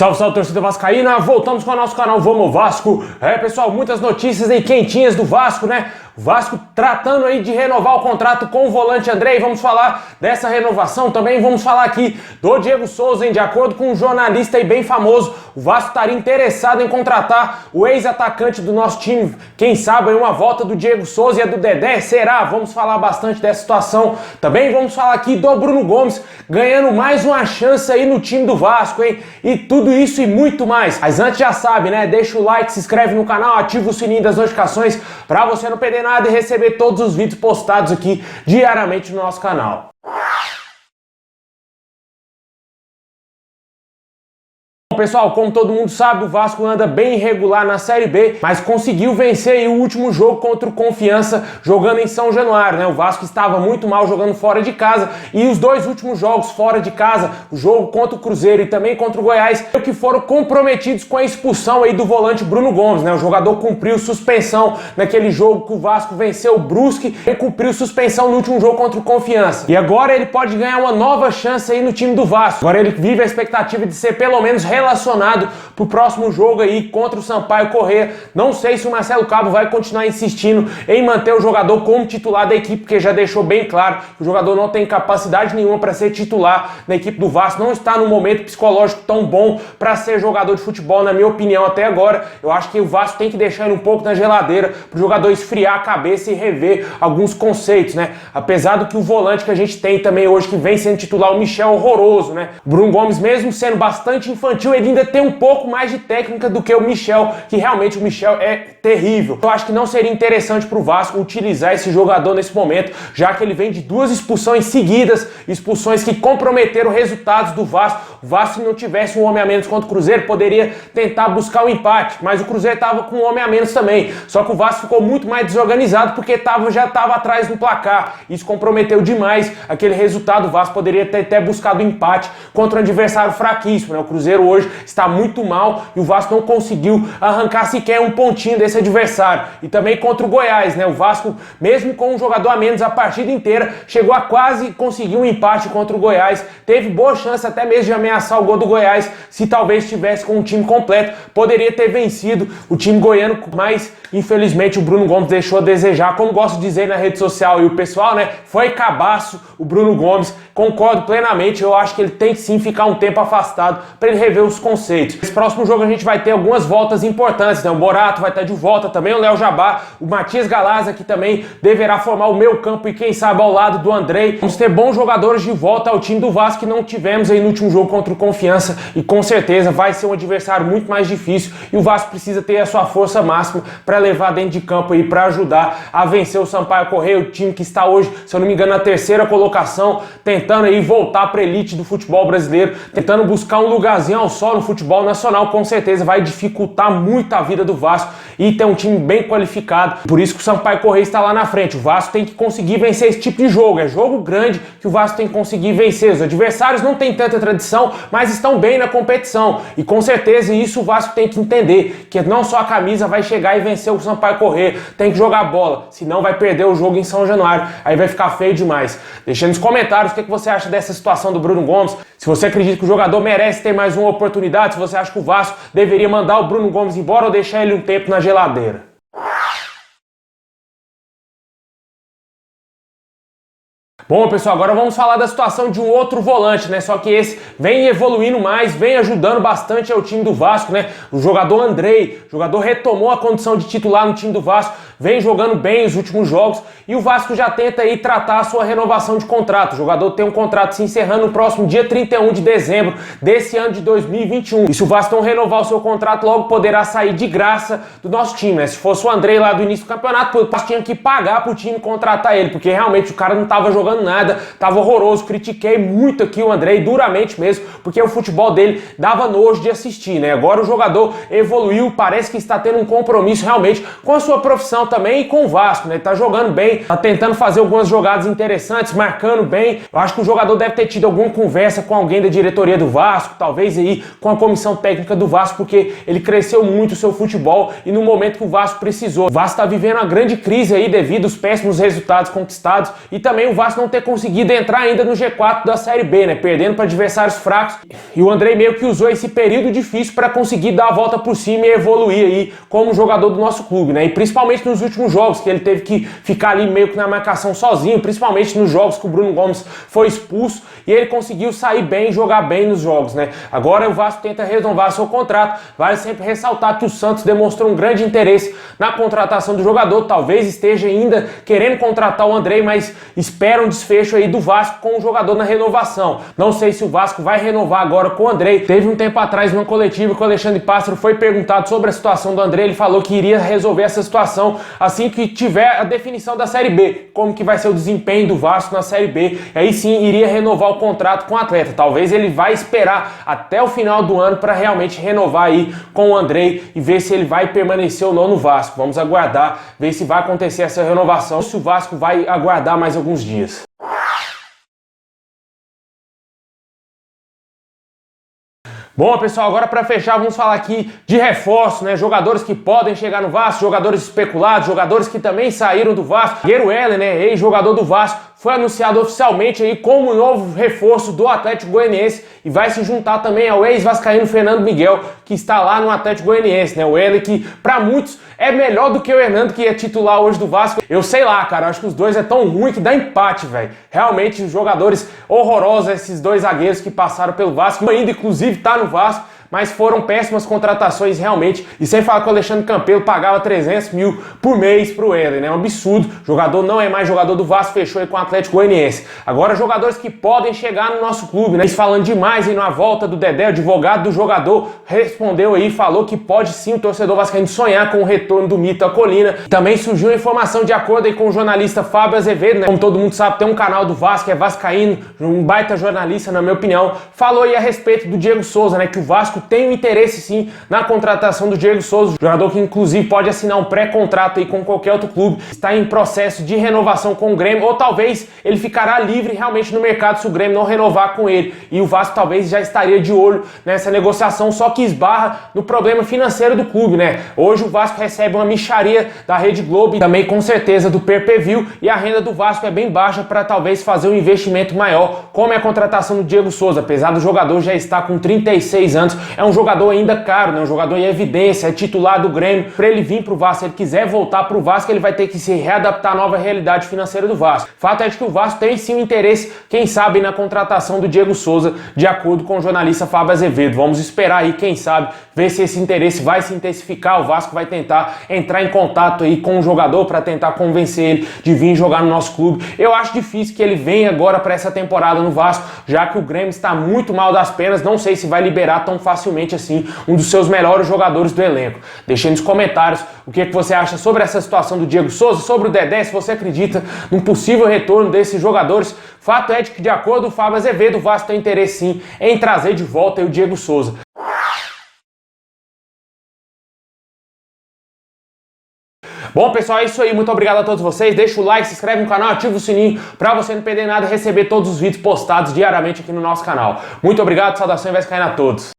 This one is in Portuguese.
Salve, salve, torcida vascaína, voltamos com o nosso canal Vamos Vasco. Pessoal, muitas notícias aí quentinhas do Vasco, né? O Vasco tratando aí de renovar o contrato com o volante Andrei. Vamos falar dessa renovação também. Vamos falar aqui do Diego Souza, hein? De acordo com um jornalista aí bem famoso, o Vasco estaria interessado em contratar o ex-atacante do nosso time. Quem sabe aí uma volta do Diego Souza e a do Dedé? Será? Vamos falar bastante dessa situação. Também vamos falar aqui do Bruno Gomes ganhando mais uma chance aí no time do Vasco, hein? E tudo isso e muito mais. Mas antes já sabe, né? Deixa o like, se inscreve no canal, ativa o sininho das notificações pra você não perder nada e receber todos os vídeos postados aqui diariamente no nosso canal. Pessoal, como todo mundo sabe, o Vasco anda bem irregular na Série B, mas conseguiu vencer aí o último jogo contra o Confiança, jogando em São Januário, né? O Vasco estava muito mal jogando fora de casa e os dois últimos jogos fora de casa, o jogo contra o Cruzeiro e também contra o Goiás, que foram comprometidos com a expulsão aí do volante Bruno Gomes, né? O jogador cumpriu suspensão naquele jogo que o Vasco venceu o Brusque e cumpriu suspensão no último jogo contra o Confiança. E agora ele pode ganhar uma nova chance aí no time do Vasco. Agora ele vive a expectativa de ser pelo menos relacionado pro próximo jogo aí contra o Sampaio Corrêa. Não sei se o Marcelo Cabo vai continuar insistindo em manter o jogador como titular da equipe, porque já deixou bem claro que o jogador não tem capacidade nenhuma para ser titular na equipe do Vasco, não está num momento psicológico tão bom para ser jogador de futebol, na minha opinião, até agora. Eu acho que o Vasco tem que deixar ele um pouco na geladeira pro jogador esfriar a cabeça e rever alguns conceitos, né? Apesar do que o volante que a gente tem também hoje, que vem sendo titular, o Michel, é horroroso, né? O Bruno Gomes, mesmo sendo bastante infantil, ele ainda tem um pouco mais de técnica do que o Michel, que realmente o Michel é terrível. Eu acho que não seria interessante pro Vasco utilizar esse jogador nesse momento, já que ele vem de duas expulsões seguidas, expulsões que comprometeram resultados do Vasco. O Vasco, se não tivesse um homem a menos contra o Cruzeiro, poderia tentar buscar o empate, mas o Cruzeiro estava com um homem a menos também. Só que o Vasco ficou muito mais desorganizado porque já estava atrás no placar. Isso comprometeu demais aquele resultado. O Vasco poderia ter até buscado o empate contra um adversário fraquíssimo, né? O Cruzeiro hoje está muito mal e o Vasco não conseguiu arrancar sequer um pontinho desse adversário. E também contra o Goiás, né? O Vasco, mesmo com um jogador a menos a partida inteira, chegou a quase conseguir um empate contra o Goiás. Teve boa chance até mesmo de ameaçar o gol do Goiás, se talvez estivesse com um time completo, poderia ter vencido o time goiano, mas infelizmente o Bruno Gomes deixou a desejar, como gosto de dizer na rede social e o pessoal, né? Foi cabaço o Bruno Gomes. Concordo plenamente, eu acho que ele tem que sim ficar um tempo afastado para ele rever os conceitos. Nesse próximo jogo a gente vai ter algumas voltas importantes, né? O Morato vai estar de volta, também o Léo Jabá, o Matias Galazza, que também deverá formar o meio campo e quem sabe ao lado do Andrei. Vamos ter bons jogadores de volta ao time do Vasco que não tivemos aí no último jogo contra o Confiança e com certeza vai ser um adversário muito mais difícil e o Vasco precisa ter a sua força máxima para levar dentro de campo aí para ajudar a vencer o Sampaio Corrêa, o time que está hoje, se eu não me engano, na terceira colocação, tentando aí voltar para a elite do futebol brasileiro, tentando buscar um lugarzinho ao sol no futebol nacional. Com certeza vai dificultar muito a vida do Vasco e ter um time bem qualificado. Por isso que o Sampaio Corrêa está lá na frente. O Vasco tem que conseguir vencer esse tipo de jogo. É jogo grande que o Vasco tem que conseguir vencer. Os adversários não têm tanta tradição, mas estão bem na competição. E com certeza isso o Vasco tem que entender, que não só a camisa vai chegar e vencer o Sampaio Corrêa, tem que jogar bola, senão vai perder o jogo em São Januário. Aí vai ficar feio demais. Deixa nos comentários o que você acha dessa situação do Bruno Gomes. Se você acredita que o jogador merece ter mais uma oportunidade, se você acha que o Vasco deveria mandar o Bruno Gomes embora ou deixar ele um tempo na geladeira. Bom, pessoal, agora vamos falar da situação de um outro volante, né? Só que esse vem evoluindo mais, vem ajudando bastante ao time do Vasco, né? O jogador Andrei, o jogador retomou a condição de titular no time do Vasco, vem jogando bem os últimos jogos e o Vasco já tenta aí tratar a sua renovação de contrato. O jogador tem um contrato se encerrando no próximo dia 31 de dezembro desse ano de 2021. E se o Vasco não renovar o seu contrato, logo poderá sair de graça do nosso time, né? Se fosse o Andrei lá do início do campeonato, o Vasco tinha que pagar pro time contratar ele, porque realmente o cara não estava jogando nada, tava horroroso. Critiquei muito aqui o Andrei, duramente mesmo, porque o futebol dele dava nojo de assistir, né? Agora o jogador evoluiu, parece que está tendo um compromisso realmente com a sua profissão também e com o Vasco, né? Ele tá jogando bem, tá tentando fazer algumas jogadas interessantes, marcando bem. Eu acho que o jogador deve ter tido alguma conversa com alguém da diretoria do Vasco, talvez aí com a comissão técnica do Vasco, porque ele cresceu muito o seu futebol e no momento que o Vasco precisou. O Vasco tá vivendo uma grande crise aí devido aos péssimos resultados conquistados e também o Vasco não ter conseguido entrar ainda no G4 da Série B, né? Perdendo para adversários fracos. E o Andrei meio que usou esse período difícil para conseguir dar a volta por cima e evoluir aí como jogador do nosso clube, né? E principalmente nos últimos jogos, que ele teve que ficar ali meio que na marcação sozinho, principalmente nos jogos que o Bruno Gomes foi expulso, e ele conseguiu sair bem e jogar bem nos jogos, né? Agora o Vasco tenta renovar seu contrato. Vale sempre ressaltar que o Santos demonstrou um grande interesse na contratação do jogador, talvez esteja ainda querendo contratar o Andrei, mas espera um desfecho aí do Vasco com o jogador na renovação. Não sei se o Vasco vai renovar agora com o Andrei. Teve um tempo atrás, numa coletiva, que o Alexandre Pássaro foi perguntado sobre a situação do Andrei. Ele falou que iria resolver essa situação assim que tiver a definição da Série B, como que vai ser o desempenho do Vasco na Série B. Aí sim iria renovar o contrato com o atleta. Talvez ele vai esperar até o final do ano para realmente renovar aí com o Andrei e ver se ele vai permanecer ou não no Vasco. Vamos aguardar, ver se vai acontecer essa renovação, se o Vasco vai aguardar mais alguns dias. Bom, pessoal, agora para fechar, vamos falar aqui de reforço, né? Jogadores que podem chegar no Vasco, jogadores especulados, jogadores que também saíram do Vasco. Zagueiro Heller, né? Ex-jogador do Vasco, foi anunciado oficialmente aí como novo reforço do Atlético Goianiense e vai se juntar também ao ex-vascaíno Fernando Miguel, que está lá no Atlético Goianiense, né? O Heller que, para muitos, é melhor do que o Hernando, que é titular hoje do Vasco. Eu sei lá, cara, acho que os dois é tão ruim que dá empate, velho. Realmente, os jogadores horrorosos, esses dois zagueiros que passaram pelo Vasco, ainda inclusive tá no Vasco, mas foram péssimas contratações realmente. E sem falar que o Alexandre Campelo pagava 300 mil por mês pro Heller, né? É um absurdo. O jogador não é mais jogador do Vasco, fechou aí com o Atlético Goianiense. Agora, jogadores que podem chegar no nosso clube, né? Falando demais aí na volta do Dedé, o advogado do jogador respondeu aí, falou que pode sim o torcedor vascaíno sonhar com o retorno do Mito à Colina. Também surgiu a informação de acordo aí com o jornalista Fábio Azevedo, né? Como todo mundo sabe, tem um canal do Vasco, é vascaíno, um baita jornalista, na minha opinião. Falou aí a respeito do Diego Souza, né? Que o Vasco tem um interesse sim na contratação do Diego Souza, jogador que inclusive pode assinar um pré-contrato aí com qualquer outro clube, está em processo de renovação com o Grêmio, ou talvez ele ficará livre realmente no mercado se o Grêmio não renovar com ele, e o Vasco talvez já estaria de olho nessa negociação, só que esbarra no problema financeiro do clube, né? Hoje o Vasco recebe uma mixaria da Rede Globo e também com certeza do pay-per-view, e a renda do Vasco é bem baixa para talvez fazer um investimento maior, como é a contratação do Diego Souza, apesar do jogador já estar com 36 anos, é um jogador ainda caro, né? Um jogador em evidência, é titular do Grêmio. Para ele vir pro Vasco, se ele quiser voltar pro Vasco, ele vai ter que se readaptar à nova realidade financeira do Vasco. Fato é de que o Vasco tem sim um interesse, quem sabe, na contratação do Diego Souza, de acordo com o jornalista Fábio Azevedo. Vamos esperar aí, quem sabe, ver se esse interesse vai se intensificar. O Vasco vai tentar entrar em contato aí com o jogador para tentar convencer ele de vir jogar no nosso clube. Eu acho difícil que ele venha agora para essa temporada no Vasco, já que o Grêmio está muito mal das pernas. Não sei se vai liberar tão facilmente assim um dos seus melhores jogadores do elenco. Deixe aí nos comentários o que você acha sobre essa situação do Diego Souza, sobre o Dedé, se você acredita num possível retorno desses jogadores. Fato é de que, de acordo com o Fábio Azevedo, o Vasco tem interesse sim em trazer de volta o Diego Souza. Bom, pessoal, é isso aí. Muito obrigado a todos vocês. Deixa o like, se inscreve no canal, ativa o sininho para você não perder nada e receber todos os vídeos postados diariamente aqui no nosso canal. Muito obrigado, saudação vascaína a todos.